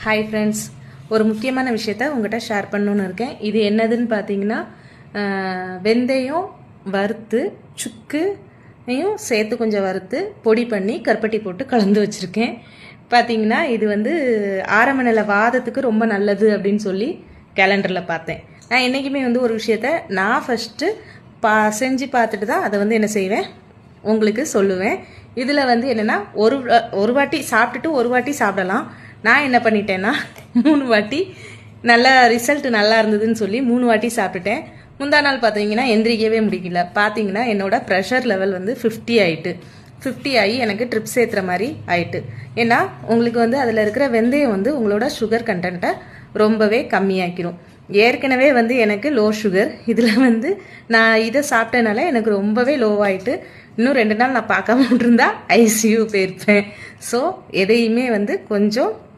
Hi friends, ஒரு முக்கியமான விஷயத்த உங்கள்கிட்ட ஷேர் பண்ணணுன்னு இருக்கேன். இது என்னதுன்னு பார்த்தீங்கன்னா, வெந்தயம் வறுத்து சுக்குனையும் சேர்த்து கொஞ்சம் வறுத்து பொடி பண்ணி கருப்பட்டி போட்டு கலந்து வச்சுருக்கேன். பார்த்தீங்கன்னா இது வந்து ஆரம்ப நிலை வாதத்துக்கு ரொம்ப நல்லது அப்படின்னு சொல்லி கேலண்டரில் பார்த்தேன். நான் என்றைக்குமே வந்து ஒரு விஷயத்த நான் ஃபஸ்ட்டு செஞ்சு பார்த்துட்டு தான் அதை வந்து என்ன செய்வேன் உங்களுக்கு சொல்லுவேன். இதில் வந்து என்னென்னா ஒரு வாட்டி சாப்பிட்டுட்டு ஒரு வாட்டி சாப்பிடலாம். நான் என்ன பண்ணிட்டேன்னா 3 வாட்டி நல்லா ரிசல்ட் நல்லா இருந்ததுன்னு சொல்லி 3 வாட்டி சாப்பிட்டுட்டேன். முந்தா நாள் பார்த்தீங்கன்னா எந்திரிக்கவே முடியல. பார்த்தீங்கன்னா என்னோட ப்ரெஷர் லெவல் வந்து 50 ஆகிட்டு. 50 ஆகி எனக்கு ட்ரிப்ஸ் ஏற்றுற மாதிரி ஆயிட்டு. ஏன்னா உங்களுக்கு வந்து அதில் இருக்கிற வெந்தயம் வந்து உங்களோட சுகர் கண்டென்ட்டை ரொம்பவே கம்மியாக்கிடும். ஏற்கனவே வந்து எனக்கு லோ சுகர், இதில் வந்து நான் இதை சாப்பிட்டனால எனக்கு ரொம்பவே லோவாயிட்டு. இன்னும் 2 நாள் நான் பார்க்காம விட்டுருந்தா ஐசியூ போயிருப்பேன். ஸோ எதையுமே வந்து கொஞ்சம்